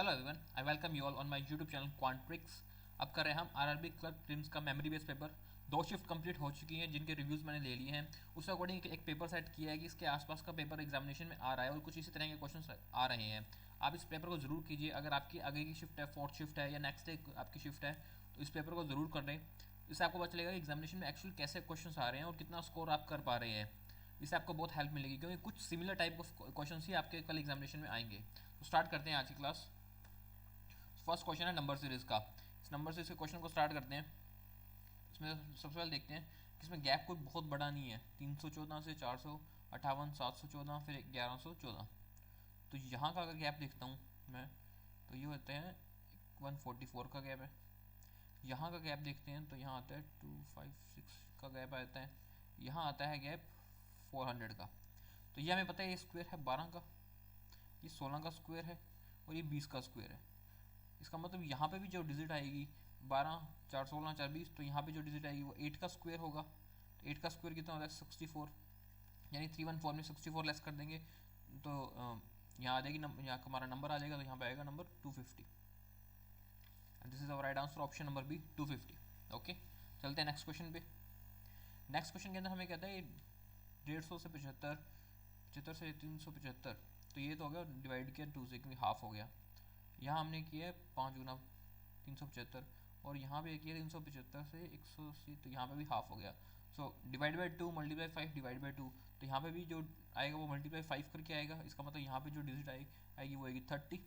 Hello everyone, I welcome you all on my YouTube channel Quantrix. अब कर रहे हैं हम आरआरबी क्लर्क प्रीलिम्स का मेमोरी बेस्ड पेपर। दो शिफ्ट कंप्लीट हो चुकी हैं जिनके रिव्यूज़ मैंने ले लिए हैं। उस अकॉर्डिंग एक पेपर सेट किया है कि इसके आसपास का पेपर एग्जामिनेशन में आ रहा है और कुछ इसी तरह के क्वेश्चन आ रहे हैं। आप इस पेपर को ज़रूर कीजिए। अगर आपकी आगे की शिफ्ट है, फोर्थ शिफ्ट है या नेक्स्ट डे आपकी शिफ्ट है, तो इस पेपर को ज़रूर कर लें। इससे आपको पता चलेगा कि एग्जामिनेशन में एक्चुअली कैसे क्वेश्चन आ रहे हैं और कितना स्कोर आप कर पा रहे हैं। इससे आपको बहुत हेल्प मिलेगी क्योंकि कुछ सिमिलर टाइप ऑफ क्वेश्चन ही आपके कल एग्जामिनेशन में आएंगे। तो स्टार्ट करते हैं आज की क्लास। फर्स्ट क्वेश्चन है नंबर सीरीज का। इस नंबर सीरीज के क्वेश्चन को स्टार्ट करते हैं। इसमें सबसे पहले देखते हैं कि इसमें गैप कोई बहुत बड़ा नहीं है। 314 से 458, 714, फिर 1114। तो यहाँ का अगर गैप देखता हूँ मैं, तो ये होते हैं 144 का गैप है। यहाँ का गैप देखते हैं तो यहाँ आता है 256 का गैप आता है। यहाँ आता है गैप 400 का। तो ये हमें पता है ये स्क्वायर है 12 का, ये 16 का स्क्वायर है और ये 20 का स्क्वायर है। इसका मतलब यहाँ पे भी जो डिजिट आएगी 12, 4, 16, 4, 20, तो यहाँ पे जो डिजिट आएगी वो 8 का स्क्वायर होगा। तो 8 का स्क्वायर कितना होता है 64, यानी 314 में 64 लेस कर देंगे तो यहाँ आ जाएगी, यहाँ हमारा नंबर आ जाएगा। तो यहाँ पे आएगा number 250 and this is our right answer, option number B 250। Okay, चलते हैं नेक्स्ट क्वेश्चन पे। नेक्स्ट क्वेश्चन के अंदर हमें कहता है 150 से 75, 75 से 375। तो ये तो हो गया डिवाइड किया 2 से क्योंकि हाफ हो गया। यहाँ हमने किया है 5 गुना 375 और यहाँ पे किया 375 से 180, तो यहाँ पे भी हाफ हो गया। So divide by 2 multiply 5 divide by 2, तो यहाँ पे भी जो आएगा वो मल्टीप्लाई 5 करके आएगा। इसका मतलब यहाँ पे जो डिजिट आएगी वो आएगी 30,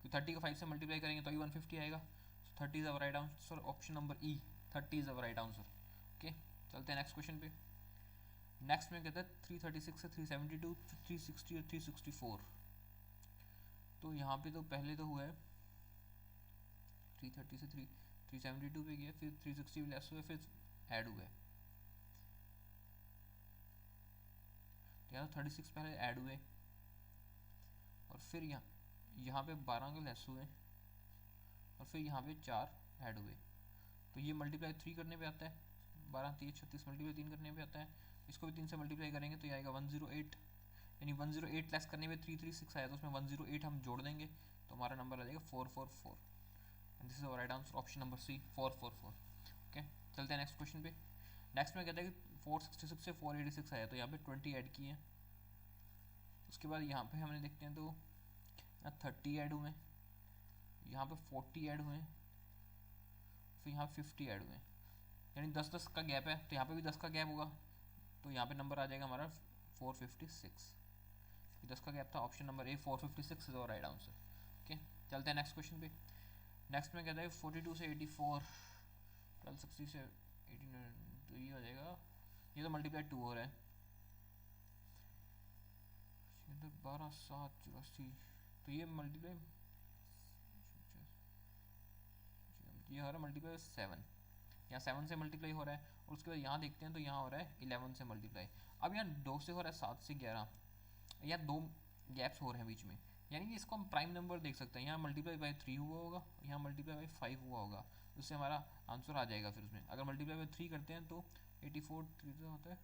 क्योंकि 30 को 5 से मल्टीप्लाई करेंगे तो ये 150 आएगा। सो 30 is our right answer, option number E, 30 is our right answer. Okay, चलते हैं नेक्स्ट क्वेश्चन पे। नेक्स्ट में कहता है 336 से 372, 360 और 364। तो यहाँ पे तो पहले तो हुआ है 330 से 372 पे गया, फिर 360 भी लेस हुआ, फिर ऐड हुआ है। तो यहाँ 36 पहले ऐड हुए और फिर यहाँ पे 12 के लेस हुए और फिर यहाँ पे 4 ऐड हुए। तो ये मल्टीप्लाई 3 करने पे आता है, 12 3 36 मल्टीप्लाई 3 करने पे आता है। इसको भी 3 से मल्टीप्लाई करेंगे तो ये आएगा 108, यानी 108 लेस करने पे 336 आया, तो उसमें 108 हम जोड़ देंगे तो हमारा नंबर आ जाएगा 444 and this is our right answer, option number C 444। Okay, चलते हैं नेक्स्ट क्वेश्चन पे। नेक्स्ट में कहता है कि 466 से 486 आया, तो यहाँ पे 20 ऐड किए हैं। उसके बाद यहाँ पे हमने देखते हैं तो 30 ऐड हुए, यहाँ पे 40 ऐड हुए, फिर यहाँ 50 ऐड हुए, यानी 10-10 का गैप है। तो यहाँ पे भी 10 का गैप होगा, तो यहाँ पे नंबर आ जाएगा हमारा 456। 10 का गैप था, ऑप्शन नंबर ए 456 इज और राइट आंसर। ओके, चलते हैं नेक्स्ट क्वेश्चन पे। नेक्स्ट में कहता है 42 से 84, 1260 से 89, तो ये हो जाएगा, ये तो मल्टीप्लाई 2 हो रहा है, 12 7 84, तो ये मल्टीप्लाई, ये हो रहा है मल्टीप्लाई 7, यहाँ 7 से मल्टीप्लाई हो रहा है। और उसके बाद यहाँ देखते हैं तो यहाँ हो रहा है 11 से मल्टीप्लाई। अब यहाँ 2 से हो रहा है 7 से 11, या 2 गैप्स हो रहे हैं बीच में, यानी कि इसको हम प्राइम नंबर देख सकते हैं। यहाँ मल्टीप्लाई बाई 3 हुआ होगा, यहाँ मल्टीप्लाई बाई 5 हुआ होगा, उससे हमारा आंसर आ जाएगा। फिर उसमें अगर मल्टीप्लाई बाई 3 करते हैं तो 84 3 होता है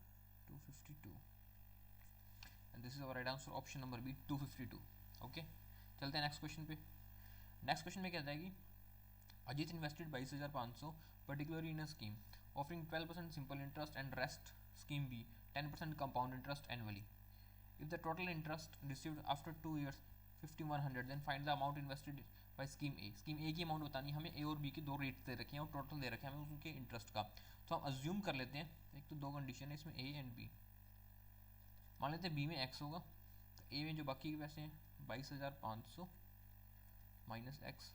252 and this is our right answer, option number B 252। Okay, चलते हैं नेक्स्ट क्वेश्चन पे। नेक्स्ट क्वेश्चन में कहता है कि Ajit invested 22,500 particularly in a scheme offering 12% simple interest and rest scheme B 10% compound interest annually. If the total interest received after 2 years 5100, then find the amount invested by scheme A. scheme A की amount बतानी है हमें। A और B की दो rates दे रखे हैं और टोटल दे रखे हैं हमें उनके इंटरेस्ट का। तो हम अज्यूम कर लेते हैं, एक तो दो कंडीशन है इसमें A एंड B। मान लेते हैं B में X होगा, तो A में जो बाकी के पैसे हैं 22,500 माइनस X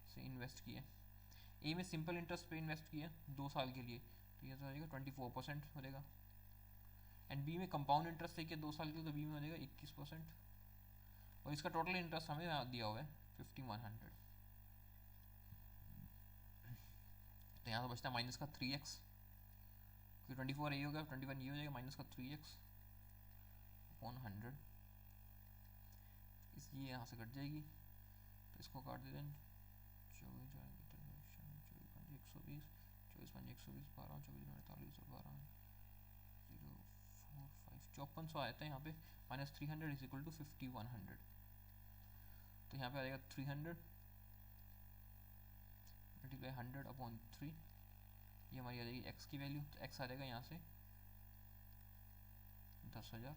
से इन्वेस्ट किए। ए में सिंपल इंटरेस्ट पे इन्वेस्ट किया 2 साल के लिए, तो ये तो हो जाएगा 24% हो जाएगा। एंड बी में कंपाउंड इंटरेस्ट देखिए 2 साल के लिए, तो बी में हो जाएगा 21%। और इसका टोटल इंटरेस्ट हमें दिया हुआ है 5100, तो यहाँ तो बचता है माइनस का 3x, क्योंकि 24 ए होगा 21 ये हो जाएगा, माइनस का 3x अपॉन 100, इसलिए यहाँ से कट जाएगी, तो इसको काट देते हैं 24 जाएगी 120, 24 5 120, 12 24 48 और 12 0 4 5 5400 आया था यहाँ पे, माइनस 300 इज इक्वल टू 5100। तो यहाँ पे आ जाएगा 300 मल्टीप्लाई 100/3, ये हमारी आ जाएगी एक्स की वैल्यू। तो एक्स आ जाएगा यहाँ से 10,000,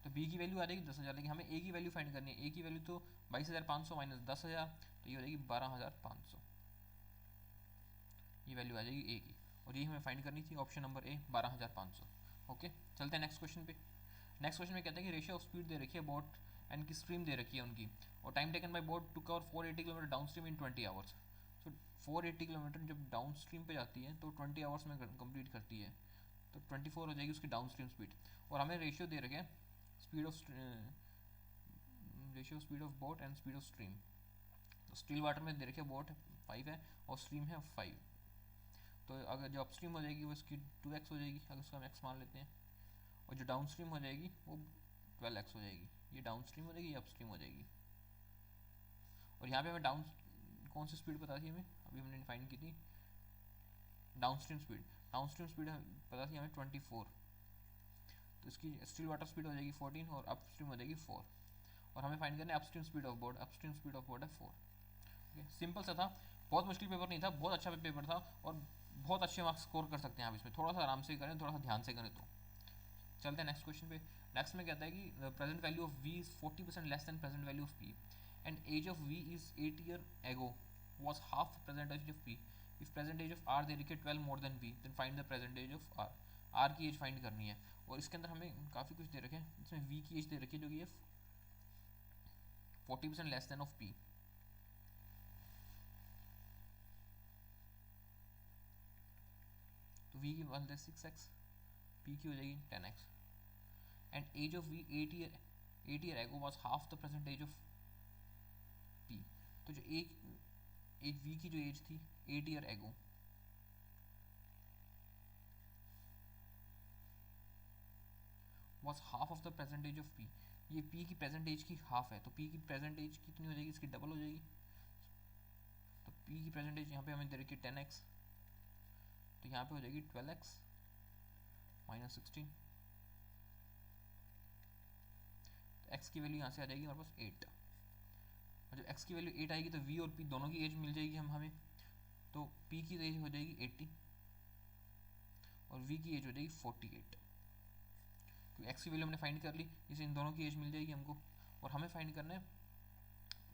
तो बी की वैल्यू आ जाएगी 10,000, लेकिन हमें ए की वैल्यू फाइंड करनी है। ए की वैल्यू तो 22,500 माइनस 10,000, तो ये हो जाएगी 12,500, ये वैल्यू आ जाएगी ए की, और ये हमें फाइंड करनी थी ऑप्शन नंबर ए 12,500। ओके, चलते हैं नेक्स्ट क्वेश्चन पे। नेक्स्ट क्वेश्चन में कहता है कि रेशियो ऑफ स्पीड दे रखी है बोट एंड की स्ट्रीम दे रखी है उनकी, और time taken by boat to cover 480 kilometre downstream in 20 hours. तो 480 किलोमीटर जब डाउन स्ट्रीम पे जाती है तो 20 आवर्स में कंप्लीट करती है, तो 24 हो जाएगी उसकी डाउन स्ट्रीम स्पीड। और हमें रेशियो दे रखे हैं speed of boat and speed of stream. तो स्टिल वाटर में दे रखे बोट 5 है और स्ट्रीम है 5, तो अगर जो अपस्ट्रीम हो जाएगी वो इसकी 2x हो जाएगी, अगर उसका हम x मान लेते हैं, और जो डाउन स्ट्रीम हो जाएगी वो 12x हो जाएगी। ये डाउन स्ट्रीम हो जाएगी, ये अपस्ट्रीम हो जाएगी। और यहाँ पे हमें डाउन कौन सी स्पीड पता थी हमें, अभी हमने फाइंड की थी down stream speed. Down stream speed पता थी हमें 24, तो इसकी स्टिल वाटर स्पीड हो जाएगी 14 और अपस्ट्रीम हो जाएगी 4, और हमें फाइंड करना है upstream speed of boat. Upstream speed of boat है 4। ओके, सिंपल सा था, बहुत मुश्किल पेपर नहीं था, बहुत अच्छा पेपर था, और बहुत अच्छे मार्क्स स्कोर कर सकते हैं आप इसमें, थोड़ा सा आराम से करें, थोड़ा सा ध्यान से करें तो। चलते हैं नेक्स्ट क्वेश्चन पे। नेक्स्ट में कहता है कि present value of v is 40% less than present value of p and age of v is 8 year ago was half present age of p. If present age of r दे रखी है 12 more than v, then find the present age of r. r की as find करनी है, और इसके अंदर हमें काफ़ी कुछ दे रखे हैं। इसमें v की एज दे रखी है जो कि है 40% लेस देन ऑफ p। तो v की बनते हैं 6x, p की हो जाएगी 10x, and age of v 8 year ago was half the present age of p। तो जो एज v की जो एज थी 8 year ago, was half of the present age of p। ये p की प्रेजेंट एज की हाफ है, तो p की प्रेजेंट एज कितनी हो जाएगी, इसकी डबल हो जाएगी। तो p की प्रेजेंट एज यहाँ पे हमें दे रखी है 10x, तो यहाँ पे हो जाएगी 12x माइनस 16, तो x की वैल्यू यहाँ से आ जाएगी हमारे पास 8। और जब x की वैल्यू 8 आएगी तो v और p दोनों की एज मिल जाएगी हमें, तो p की एज हो जाएगी 80 और v की एज हो जाएगी 48। तो x की वैल्यू हमने फाइंड कर ली, इसे इन दोनों की एज मिल जाएगी हमको। और हमें फाइंड करना है,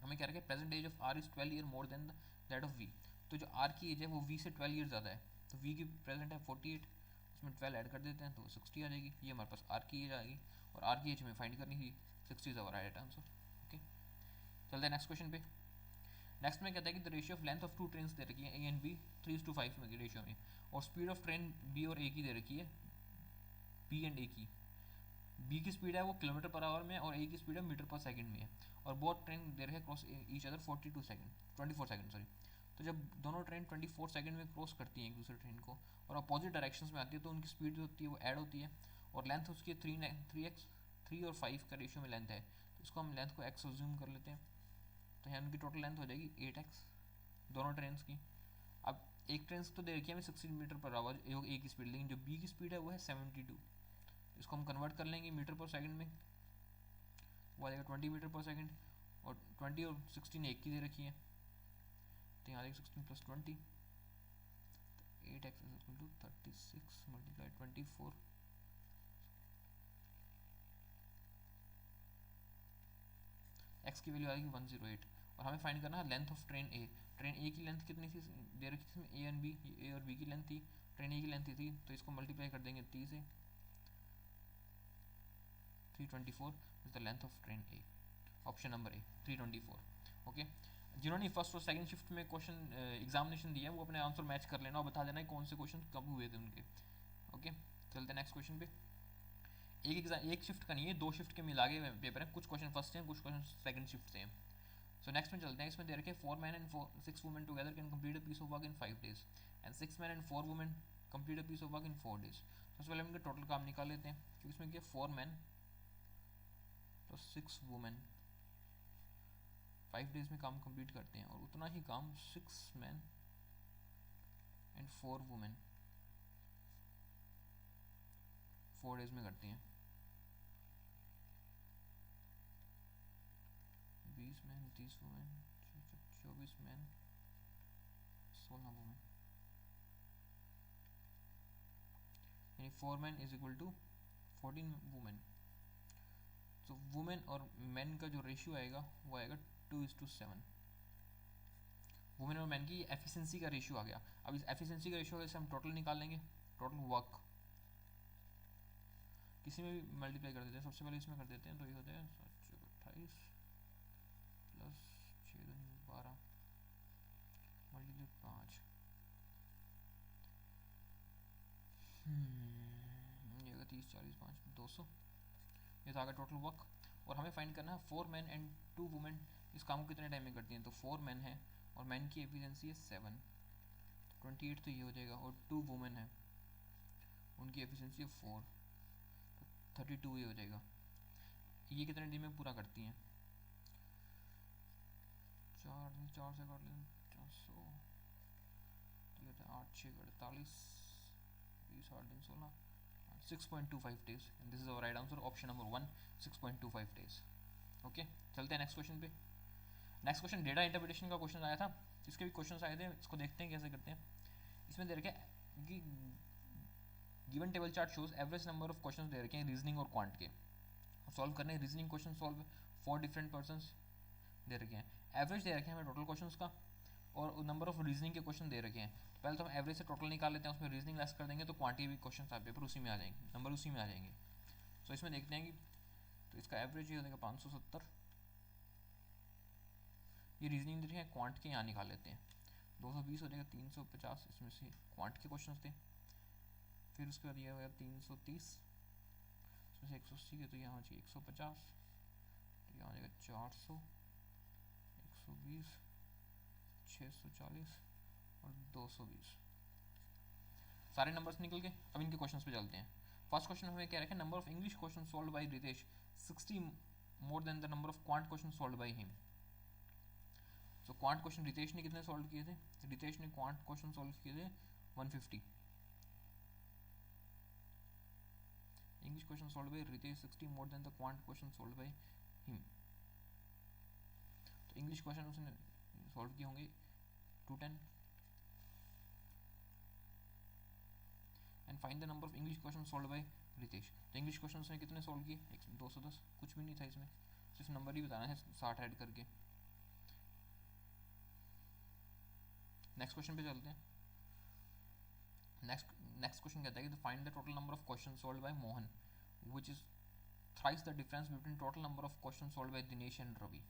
हमें क्या रखें present age of r is 12 year more than that of v। तो जो r की एज है वो v से 12 ईयर ज़्यादा है, तो v की प्रेजेंट है 48, उसमें 12 ऐड कर देते हैं तो 60 आ जाएगी। ये हमारे पास r की एज आएगी, और r की एज हमें फाइंड करनी थी, 60 is our right answer. Okay, चलते हैं नेक्स्ट क्वेश्चन पे। नेक्स्ट में कहता है कि the ratio of length of 2 trains दे रखी है a एंड b 3:5 में रेशियो में, और स्पीड ऑफ ट्रेन b और a की दे रखी है b एंड a की। b की स्पीड है वो किलोमीटर पर आवर में है, और a की स्पीड है मीटर पर सेकंड में है, और बोथ ट्रेन दे रहे हैं cross each other 24 second sorry. तो जब दोनों ट्रेन 24 सेकंड में क्रॉस करती हैं एक दूसरे ट्रेन को और अपोजिट डायरेक्शंस में आती है, तो उनकी स्पीड जो होती है वो ऐड होती है, और लेंथ उसकी 3 और 5 का रेशियो में लेंथ है, तो इसको हम लेंथ को x अज्यूम कर लेते हैं। तो यहाँ उनकी टोटल लेंथ हो जाएगी 8x दोनों ट्रेन की। अब एक ट्रेन तो दे रखी है हमें 16 मीटर पर आवर ए की स्पीड, लेकिन जो बी की स्पीड है वो है 72। इसको हम कन्वर्ट कर लेंगे मीटर पर सेकंड में, वो आ जाएगा 20 मीटर पर सेकंड, और 20 और 16 एक की दे रखी है, तो यहाँ आ जाएगा 16 + 20, 8x = 36 × 24, x की वैल्यू आएगी 108। और हमें फाइंड करना है length of train A. Train A की लेंथ कितनी थी दे रखी थी, ए एंड बी, ए और बी की लेंथ थी, ट्रेन ए की लेंथ थी, तो इसको मल्टीप्लाई कर देंगे 3 से, 324 is the length of train A. Option number A 324। Okay, जिन्होंने फर्स्ट और सेकंड शिफ्ट में क्वेश्चन एग्जामिनेशन दिया है वो अपने आंसर मैच कर लेना और बता देना है कौन से क्वेश्चन कब हुए थे उनके। ओके, चलते हैं नेक्स्ट क्वेश्चन पे। एक शिफ्ट का नहीं है, 2 शिफ्ट के मिला के पेपर है, कुछ क्वेश्चन फर्स्ट से हैं, कुछ क्वेश्चन सेकंड शिफ्ट से हैं। सो नेक्स्ट में चलते हैं। इसमें दे रखे 4 men and 6 women together can complete a piece of work in 5 days and 6 men and 4 women complete a piece of work in 4 days। सबसे पहले हम इनका टोटल काम निकाल लेते हैं, क्योंकि इसमें क्या 4 men + 6 women 5 days में काम कंप्लीट करते हैं, और उतना ही काम 6 men and 4 women 4 days में करती हैं। 20 मैन 30 वुमेन 24 मैन 16 वुमेन, यानी 4 man is equal to 14 women. तो वुमेन और मैन का जो रेशियो आएगा वो आएगा 2:7। वुमेन और मैन की एफिशिएंसी का रेशियो आ गया। अब इस एफिशिएंसी का रेशियो से हम टोटल निकाल लेंगे, टोटल वर्क किसी में भी मल्टीप्लाई कर देते हैं। सबसे पहले इसमें कर देते हैं, तो ये होता है 728 प्लस 6 12 मल्टीप्लाई 5, ये होगा 30 40 5 200। ये तो आ गया टोटल वर्क। और हमें फाइंड करना है 4 मैन एंड 2 वुमेन इस काम को कितने टाइम में करती हैं। तो 4 मैन है और मैन की एफिशिएंसी है 7, 28 तो ये हो जाएगा, और 2 वुमेन है उनकी एफिशिएंसी है 4, तो 32 ये हो जाएगा। ये कितने दिन में पूरा करती हैं, 4 से काट लें 400, तो ये होता है 8 6 48 20 8 दिन 16, 6.25 days, and this is our right answer, option number 1, 6.25 days। Okay, चलते हैं नेक्स्ट क्वेश्चन पे। नेक्स्ट क्वेश्चन डेटा इंटरप्रिटेशन का क्वेश्चन आया था, इसके भी क्वेश्चन आए थे, इसको देखते हैं कैसे करते हैं। इसमें दे रखे कि given table chart shows average number of question दे रखे हैं रीजनिंग और क्वांट के, सॉल्व करने हैं। Reasoning question solve 4 different persons दे रखे हैं, एवरेज दे रखे हैं हमें टोटल क्वेश्चन का, और नंबर ऑफ रीजनिंग के क्वेश्चन दे रखे हैं। तो पहले तो हम एवरेज से टोटल निकाल लेते हैं, उसमें रीजनिंग लेस कर देंगे तो क्वांटिटी भी क्वेश्चन आप पेपर उसी में आ जाएंगे, नंबर उसी में आ जाएंगे। तो इसमें देखते हैं कि तो इसका एवरेज ये हो जाएगा 570, ये रीजनिंग दे रखे हैं, क्वांट के यहाँ निकाल लेते हैं 220 हो जाएगा, 350 इसमें से क्वांट के क्वेश्चन थे। फिर उसके बाद ये हो गया 330, इसमें से 180 के तो यहाँ हो जाएगा 150, तो यहाँ हो जाएगा 400, 120, 640 और 220, सारे नंबर्स निकल गए। अब इनके क्वेश्चंस पे चलते हैं। फर्स्ट क्वेश्चन हमें क्या रखा है, number of English question solve by Ritesh 60 more than the number of quant question solve by him. तो क्वांट क्वेश्चन रितेश ने कितने सॉल्व किए थे, रितेश ने क्वांट क्वेश्चन सॉल्व किए थे 150, English question solve by Ritesh 60 more than the quant question solve by him. तो English question उसने सॉल्व किए होंगे 210, and find the number of English question solve by Ritesh. तो इंग्लिश क्वेश्चन उसने कितने सॉल्व किए, 210, कुछ भी नहीं था इसमें, सिर्फ नंबर ही बताना है 60 ऐड करके। नेक्स्ट क्वेश्चन पे चलते हैं। नेक्स्ट क्वेश्चन कहता है कि find the total number of question solve by Mohan which is thrice the difference between total number of question solve by Dinesh and Ravi.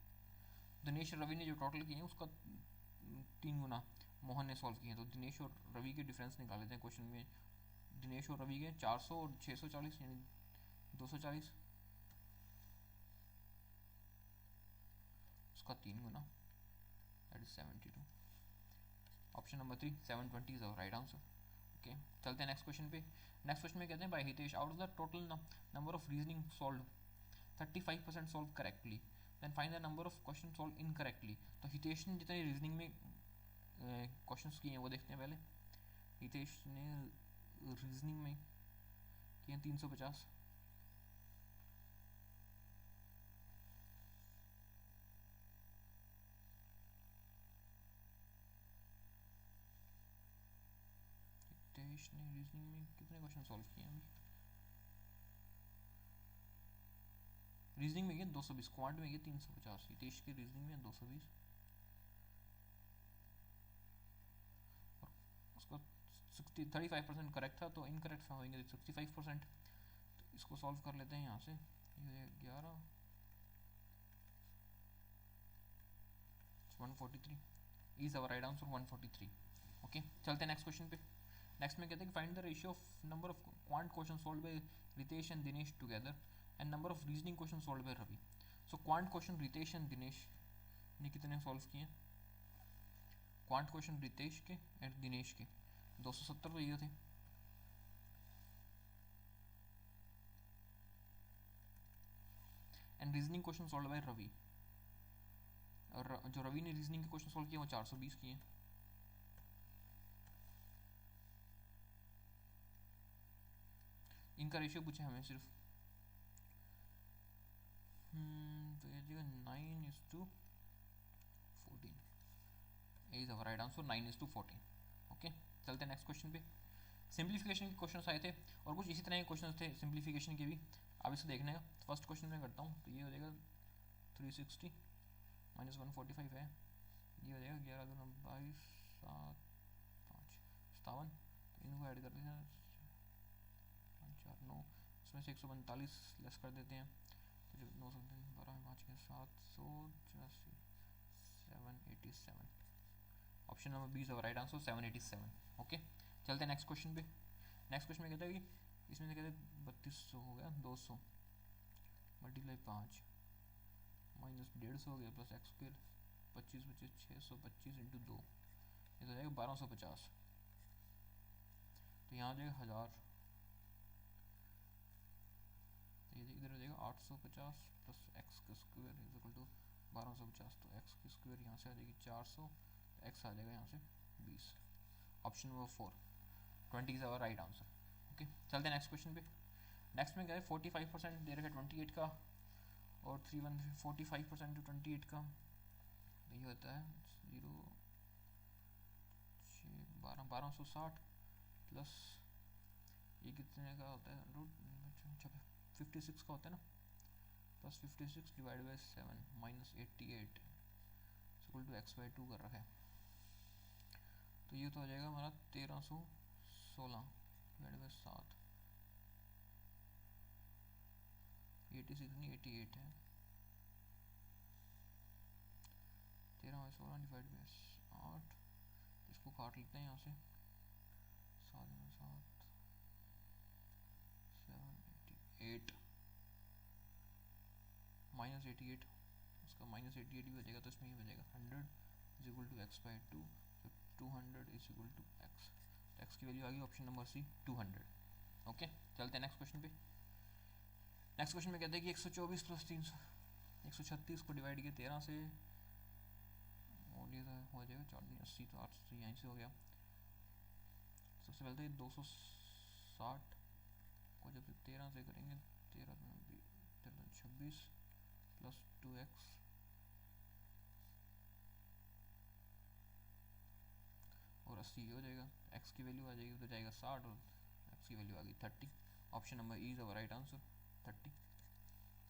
Dinesh और रवि ने जो टोटल किए हैं उसका 3 गुना मोहन ने सॉल्व किए हैं। तो दिनेश और रवि के डिफरेंस निकाल लेते हैं क्वेश्चन में। दिनेश और रवि के 400 और 640 यानी 240, उसका 3 गुना, that is 72। Option number 3 720 is our right answer. Okay, चलते हैं नेक्स्ट क्वेश्चन पे। नेक्स्ट क्वेश्चन में कहते हैं by Hitesh out of the total number of reasoning solve 35% solve correctly, then find the number of question solve incorrectly. तो हितेश ने जितने reasoning में क्वेश्चंस किए हैं वो देखते हैं पहले। हितेश ने रीजनिंग में किए हैं 350, हितेश ने रीजनिंग में कितने क्वेश्चन सॉल्व किए हैं अभी, रीजनिंग में ये 220, क्वांट में ये 350, हितेश के रीजनिंग में 220 और उसका 35% करेक्ट था, तो इनकरेक्ट होंगे 65%। तो इसको सॉल्व कर लेते हैं यहाँ से, ये 11 143 is our right answer 143। Okay, चलते हैं नेक्स्ट क्वेश्चन पे। नेक्स्ट में कहते हैं find the ratio of number of quant question solve by Ritesh and Dinesh together and number of reasoning question solve by Ravi. So quant question Ritesh and Dinesh ने कितने solve किए, quant question Ritesh के एंड दिनेश के 270 तो ये थे, and reasoning question solve by Ravi, और जो रवि ने रीजनिंग के क्वेश्चन सॉल्व किए वो 420 किए। इनका रेशियो पूछे हमें सिर्फ, तो ये 9:4 A is our right answer 9:14. Okay, चलते हैं नेक्स्ट क्वेश्चन पे. सिंप्लीफिकेशन के क्वेश्चन आए थे और कुछ इसी तरह के क्वेश्चन थे सिंप्लीफिकेशन के भी. अब इसको देखने का फर्स्ट क्वेश्चन मैं करता हूँ. तो ये हो जाएगा 360 माइनस 145 है. ये हो जाएगा 11 दूना 22 7 5 57. तो इनको ऐड कर देते हैं 5 4 9. इसमें से 145 लेस कर देते हैं. तो जो 9 12 5 के 784 787. Option number B is our right answer 787. Okay, चलते हैं नेक्स्ट क्वेश्चन पे. नेक्स्ट क्वेश्चन में कहता है कि इसमें से कहते हैं 3200 हो गया 200 मल्टीप्लाई 5 माइनस 150 हो गया प्लस एक्स स्क्र 25 25 625 इंटू 2. ये तो जाएगा 1250. तो यहाँ हो जाएगा 1000. तो ये इधर हो जाएगा 850 प्लस एक्स का स्क्वायर इज इक्वल टू 1250. तो एक्स की स्क्वायर यहाँ से आ जाएगी 400. एक्स आ जाएगा यहाँ से 20. Option number 4 20 is our right answer. Okay, चलते हैं नेक्स्ट क्वेश्चन पे. नेक्स्ट में क्या है 45% दे रखा है 28 का और 45% टू 28 का. ये होता है 1260 प्लस ये कितने का होता है रूट 56 का होता है ना plus 56 divide by 7 minus 88 equal to X by 2 कर रखा है. तो ये तो हो जाएगा हमारा 1316 डिवाइड बाई 7 86 नहीं 88 है. 13/16 डिवाइड बाई 8. इसको काट लेते हैं यहाँ से 7 7 788 माइनस 88. उसका माइनस 88 भी हो जाएगा तो इसमें ही हो जाएगा 100 is equal to X by 2. तो 200 इज इक्वल टू एक्स. तो एक्स की वैल्यू आ गई ऑप्शन नंबर सी 200. ओके, चलते हैं नेक्स्ट क्वेश्चन पे. नेक्स्ट क्वेश्चन में कहते हैं कि 124 प्लस 300 136 को डिवाइड किया 13 से और ये हो जाएगा 4 80. तो 8 से यहीं से हो गया. सबसे पहले तो ये 260 को जब 13 से करेंगे 13 26 प्लस 2x और 80 हो जाएगा. x की वैल्यू आ जाएगी तो जाएगा 60 और x की वैल्यू आ गई 30. Option number E is our right answer 30.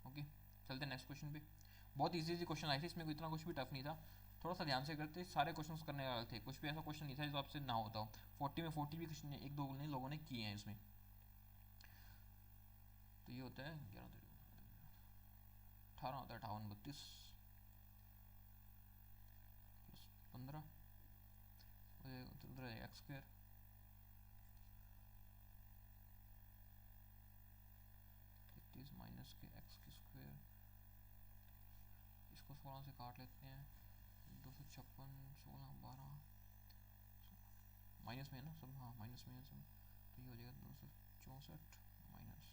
Okay, चलते हैं नेक्स्ट क्वेश्चन पे. बहुत इजी क्वेश्चन आए थे इसमें, कोई इतना कुछ भी टफ नहीं था. थोड़ा सा ध्यान से करते सारे क्वेश्चंस करने वाले थे. कुछ भी ऐसा क्वेश्चन नहीं था जो आपसे ना होता हो. 40 में 40 भी कुछ ने एक दो ने लोगों ने किए हैं इसमें. तो ये होता है 11 18 होता है 58 32 प्लस 15 उधर एक्स स्क्वायर 33 माइनस के एक्स की स्क्वायर. इसको 16 से काट लेते हैं 256 16 12 माइनस में है ना सब. हाँ माइनस में है सब. तो ये हो जाएगा 264 माइनस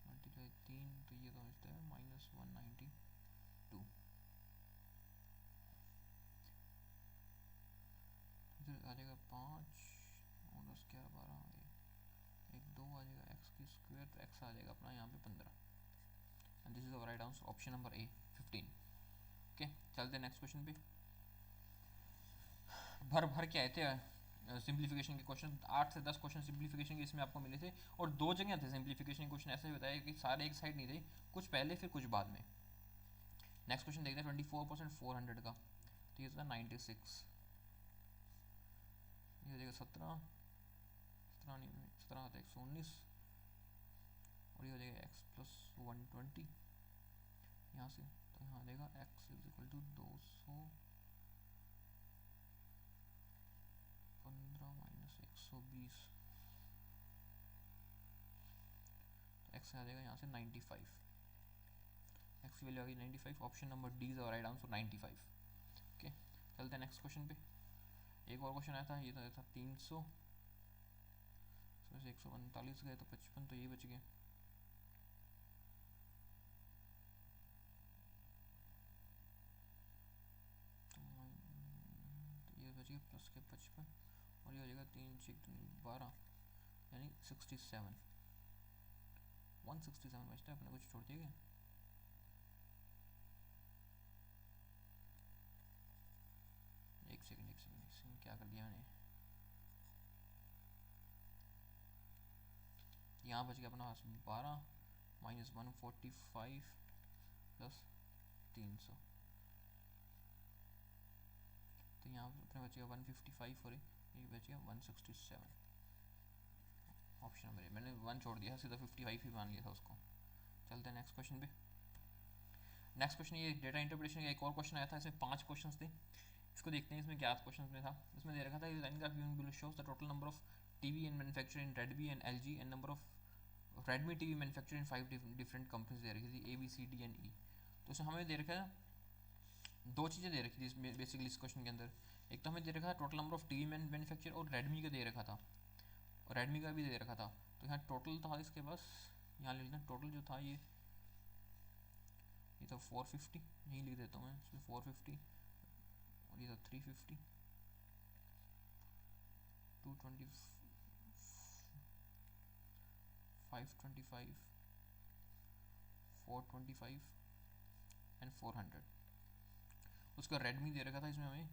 मल्टीप्लाई 3. तो ये तो होता है माइनस 192. इधर आ जाएगा 5 और 10 11 12 1 2 आ जाएगा एक्स की स्क्वायर. तो एक्स आ जाएगा अपना यहाँ पे 15. And this is our right answer option number A 15. Okay, चलते हैं नेक्स्ट क्वेश्चन पे. भर भर के आए थे सिंप्लीफिकेशन के क्वेश्चन. 8 से 10 क्वेश्चन सिंप्लीफिकेशन के इसमें आपको मिले थे और 2 जगह थे सिंप्लीफिकेशन के क्वेश्चन. ऐसे बताया कि सारे एक साइड नहीं थे, कुछ पहले फिर कुछ बाद में. नेक्स्ट क्वेश्चन देखते हैं 24% 400 का. तो ये था 96. ये हो जाएगा 17 17 नहीं 17 आता है 119 और ये हो जाएगा एक्स प्लस 120 यहाँ से. तो यहाँ आ जाएगा X is equal to 215 minus 120. तो एक्स आ जाएगा यहाँ से 95. एक्स की वैल्यू आ गई 95. Option number D is right answer 95. Okay, चलते हैं नेक्स्ट क्वेश्चन पे. एक और क्वेश्चन आया था. ये तो था 300 इसमें से 139 गए तो 55. तो ये बच गए. तो ये बच गया प्लस के 55 और ये हो जाएगा 3 6 12 यानी 67. 167 बचता है. अपने कुछ छोड़ दिया गया. क्या कर दिया मैंने, यहाँ बच गया अपना पास 12 माइनस 145 प्लस 300, तो यहाँ अपने बचेगा 155 और ये बचेगा 167। ऑप्शन नंबर ए, मैंने 1 छोड़ दिया सीधा 55 ही मान लिया था उसको। चलते हैं नेक्स्ट क्वेश्चन पे। नेक्स्ट क्वेश्चन ये डेटा इंटरप्रिटेशन का एक और क्वेश्चन आया था, इसमें 5 क्वेश्चन थे। इसको देखते हैं इसमें क्या क्वेश्चन में था। इसमें दे रखा था line graph given below shows the total number of TV and manufacture in Redmi and LG and number of Redmi TV manufacture in 5 different companies दे रखी थी, A B C D and E. तो इसमें हमें दे रखा है 2 चीज़ें दे रखी थी बेसिकली इस क्वेश्चन के अंदर। एक तो हमें दे रखा था total number of TV manufacture और रेडमी का दे रखा था, और रेडमी का भी दे रखा था। तो यहाँ टोटल था इसके पास, यहाँ लिख दें टोटल जो था ये था 450, यही लिख देता हूँ मैं इसमें 450, और ये था 350, 220, 525, 425 एंड 400। उसका रेडमी दे रखा था इसमें हमें,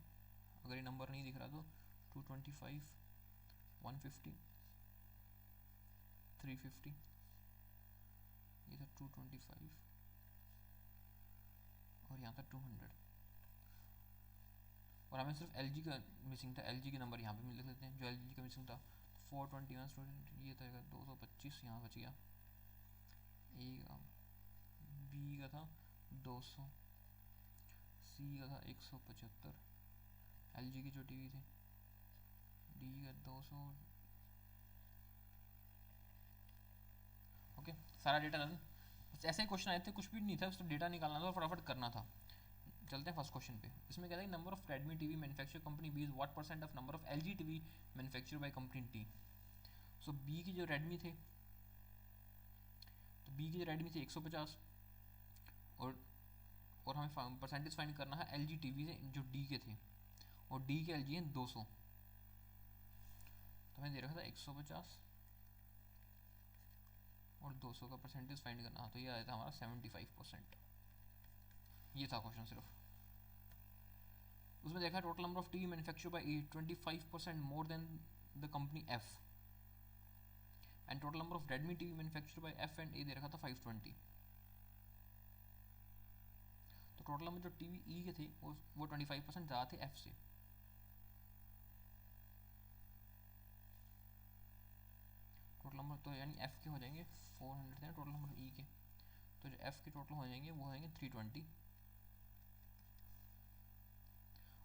अगर ये नंबर नहीं दिख रहा तो 225, 150, 350, ये था 225 और यहाँ था 200, और हमें सिर्फ एल का मिसिंग था। एल का नंबर यहाँ पे लिख लेते हैं जो एल का मिसिंग था। 421 स्टूडेंट, ये था 225, यहाँ बच गया। ए का बी का था 200, सी का था 175, एल की जो टीवी थी डी का 200। ओके, सारा डेटा डन। ऐसे ही क्वेश्चन आए थे, कुछ भी नहीं था, उसको डेटा निकालना था और फटाफट करना था। चलते हैं फर्स्ट क्वेश्चन पे। इसमें कहता है number of Redmi TV manufacture company B is what percent of number of LG TV manufacture by company T. So B की जो रेडमी थे, तो बी की जो रेडमी थे 150, और हमें परसेंटेज फाइंड करना है एलजी टीवी से जो डी के थे, और डी के एलजी हैं 200। तो हमें दे रखा था 150 और 200 का परसेंटेज फाइंड करना, तो ये आया था हमारा 75%। ये था क्वेश्चन सिर्फ। उसमें देखा total number of TV manufacture by 25% more than the company F, and total number of Redmi TV manufacture by F and A दे रखा था 520। तो टोटल नंबर जो टीवी ई के थे वो 25% ज़्यादा थे एफ से। टोटल नंबर तो यानी एफ के हो जाएंगे 400 थे टोटल नंबर ई के, तो जो एफ के टोटल हो जाएंगे वो हो जाएंगे 320।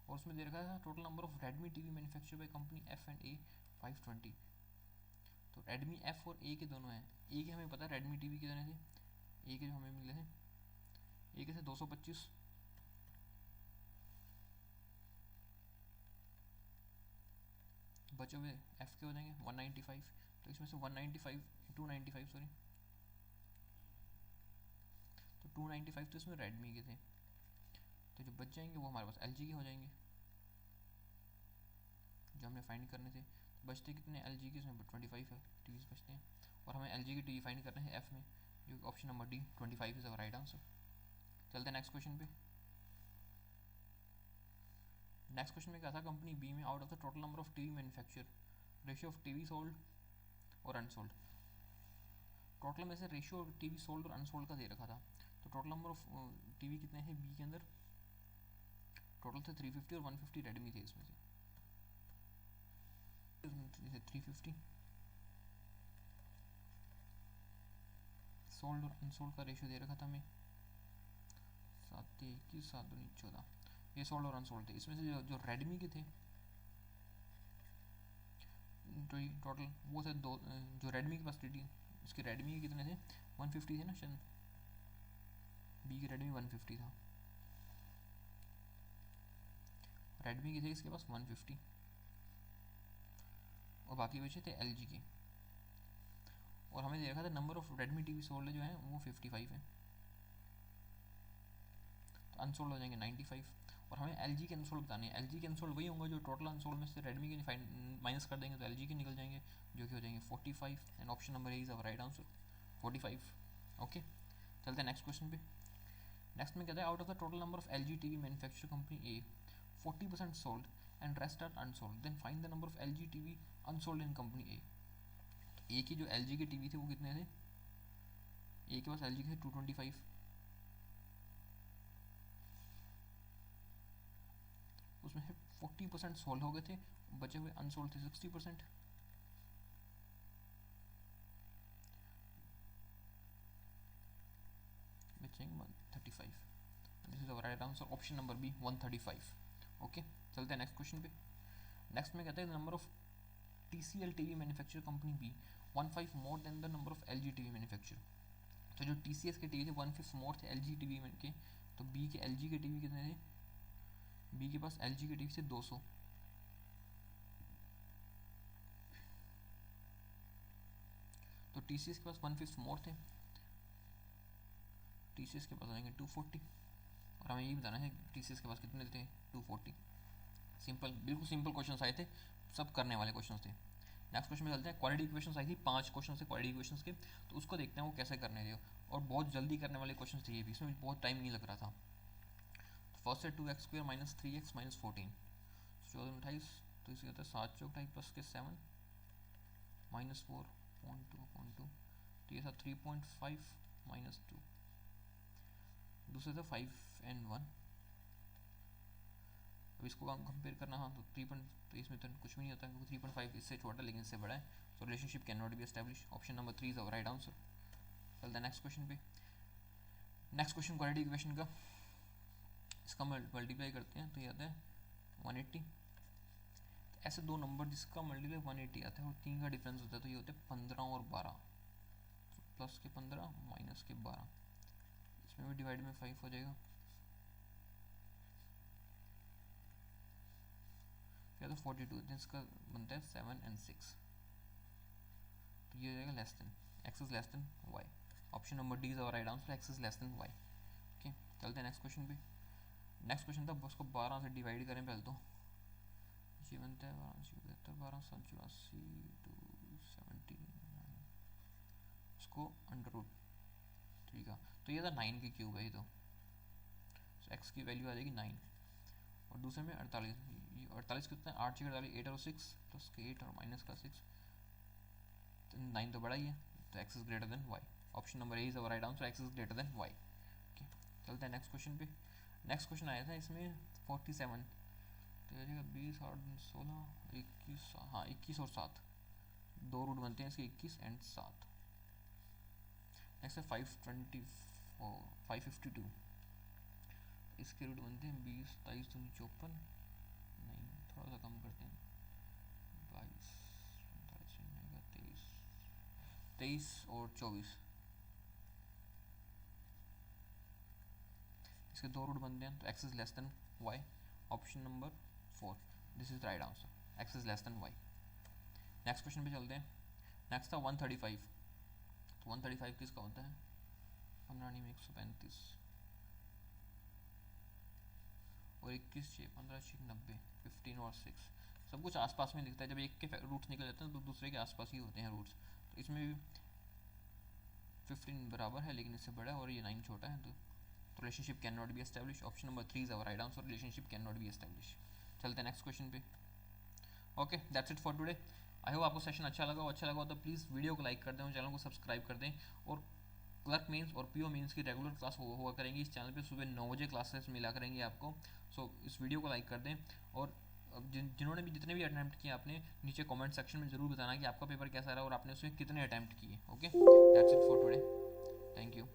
और उसमें दे रखा था total number of Redmi TV manufacture by company F and A 520। तो रेडमी एफ और ए के दोनों हैं। ए के हमें पता है रेडमी टीवी कितने थे, ए के जो हमें मिले थे, ए के थे 225, बचे हुए एफ के हो जाएंगे 195। तो इसमें से 195 295 सॉरी, तो 295 तो इसमें रेडमी के थे, तो जो बच जाएंगे वो हमारे पास एल के हो जाएंगे जो हमने फाइंड करने थे। तो बचते कितने एल के, इसमें 25 है टीवीज बचते हैं, और हमें एल की टीवी फाइंड करने हैं एफ में, जो option number D 25 is our right answer. चलते हैं नेक्स्ट क्वेश्चन पे। नेक्स्ट क्वेश्चन में क्या था, कंपनी बी में out of the total number of TV manufacture ratio of TV sold और अनसोल्ड। टोटल में से रेशियो टीवी सोल्ड और अनसोल्ड का दे रखा था। तो टोटल नंबर ऑफ टीवी कितने हैं बी के अंदर, टोटल थे 350 और 150 रेडमी थे इसमें से। 350 सोल्ड और अनसोल्ड का रेशियो दे रखा था हमें 7 7 14, ये सोल्ड और अनसोल्ड थे। इसमें से जो रेडमी के थे टोटल वो थे दो, जो रेडमी के पास टी इसके रेडमी के कितने थे 150 थे ना शायद, बी के रेडमी 150 था, रेडमी के थे इसके पास 150, और बाकी बचे थे एल के। और हमें दे रखा था number of Redmi TV sold जो है वो 55 है, तो अनसोल्ड हो जाएंगे 95। और हमें एल के अनसोल्ड बताने हैं। एल के अनसोल्ड वही होंगे जो टोटल अनसोल्ड में से रेडमी के माइनस कर देंगे तो एल के निकल जाएंगे, जो कि हो जाएंगे 45, and option number A is our right answer 45। Okay, चलते हैं नेक्स्ट क्वेश्चन पे। नेक्स्ट में कहता है out of the total number of L T V manufacture company A 40% sold and rest are unsold, then find the number of L G TV unsold in company A. तो A की जो L G के TV थे वो कितने थे, ए के पास L G के थे 225, उसमें से 40% सोल्ड हो गए थे, बचे हुए अनसोल्ड थे 60%। बचेंगे 135, this is our right answer, option number B 135। Okay, चलते हैं नेक्स्ट क्वेश्चन पे। नेक्स्ट में कहते हैं number of TCL TV manufacture company B 1/5 more than the number of LG TV manufacture. तो जो TCS के टीवी थे 1/5 मोर थे LG टीवी के, तो बी के LG के टीवी कितने थे, बी के पास LG के टीवी थे 200, तो TCS के पास 1/5 मोर थे, TCS के पास आएंगे 240, और हमें ये बताना है TCS के पास कितने थे 240। सिंपल, बिल्कुल सिंपल क्वेश्चन आए थे, सब करने वाले क्वेश्चन थे। नेक्स्ट क्वेश्चन में चलते हैं, क्वाड्रेटिक इक्वेशंस आई थी 5 क्वेश्चन थे क्वाड्रेटिक इक्वेशंस के, तो उसको देखते हैं वो कैसे करने थे, और बहुत जल्दी करने वाले क्वेश्चन थे ये भी, इसमें बहुत टाइम नहीं लग रहा था। फर्स्ट है 2x² - 3x - 14, 14 28, तो इसे कहते हैं 7 चौक 28 प्लस के 7 -4.2, तो ये था 3.5 -2। दूसरे था 5 and 1, अब इसको कंपेयर करना, हाँ तो 3. तो इसमें तो कुछ भी नहीं होता क्योंकि 3.5 इससे छोटा लेकिन इससे बड़ा है, so relationship can not be establish, option number 3 is our right answer. चलते हैं नेक्स्ट क्वेश्चन पे। नेक्स्ट क्वेश्चन क्वाड्रेटिक इक्वेशन का, इसका मल्टीप्लाई करते हैं तो ये आता है 180। तो ऐसे दो नंबर जिसका मल्टीप्लाई 180 आता है और 3 का डिफरेंस होता है, तो ये होते हैं 15 और 12, प्लस के 15 माइनस के 12, इसमें भी डिवाइड में 5 हो जाएगा, क्या तो 42, जिसका बनता है 7 and 6, तो ये हो जाएगा less than, X is less than Y, option number D is our right answer, X is less than Y. Okay, चलते हैं नेक्स्ट क्वेश्चन पे। नेक्स्ट क्वेश्चन था उसको 12 से डिवाइड करें पहले, तो ये बनता है 12 12 7 84 279, उसको √3 का, तो ये था 9 के क्यूब है ये, तो एक्स की वैल्यू आ जाएगी 9, और दूसरे में 48, ये 48 कितना है 8 6 48, 8 और 6 प्लस के 8 और माइनस का 6, 9 तो बड़ा ही है, तो X is greater than Y, option number A is our right answer, X is greater than Y. Okay, चलते हैं नेक्स्ट क्वेश्चन पे। नेक्स्ट क्वेश्चन आया था इसमें 47, तो ये जाएगा 20 8 16 21, हाँ 21 और 7, दो रूट बनते हैं इसके 21 and 7। नेक्स्ट है 552, इसके रूट बनते हैं 20 23 54, नहीं थोड़ा सा कम करते हैं 22 23 और 24, इसके दो रूट बनते हैं, तो X is less than Y, option number 4, this is right answer, X is less than Y. Next question पे चलते हैं। नेक्स्ट था 135, तो 135 किसका होता है 15 में 135 और 21 6 15 6 90, 15 और 6, सब कुछ आसपास में दिखता है, जब एक के रूट्स निकल जाते हैं तो दूसरे के आसपास ही होते हैं रूट्स, तो इसमें भी 15 बराबर है लेकिन इससे बड़ा है और ये 9 छोटा है, तो relationship can not be establish, option number 3 is our right answer, relationship can not be establish. चलते हैं नेक्स्ट क्वेश्चन पे। Okay, that's it for today. I hope आपको सेशन अच्छा लगा हो तो प्लीज़ वीडियो को लाइक कर दें और चैनल को सब्सक्राइब कर दें, और क्लर्क मेंस और पीओ मेंस की रेगुलर क्लास हुआ करेंगी इस चैनल पे, सुबह 9 बजे क्लासेस मिला करेंगे आपको, सो इस वीडियो को लाइक कर दें, और जिन्होंने भी जितने भी अटैम्प्ट किए आपने नीचे कमेंट सेक्शन में ज़रूर बताना कि आपका पेपर कैसा रहा और आपने उसमें कितने अटैम्प्ट किए। Okay, that's it for today, thank you.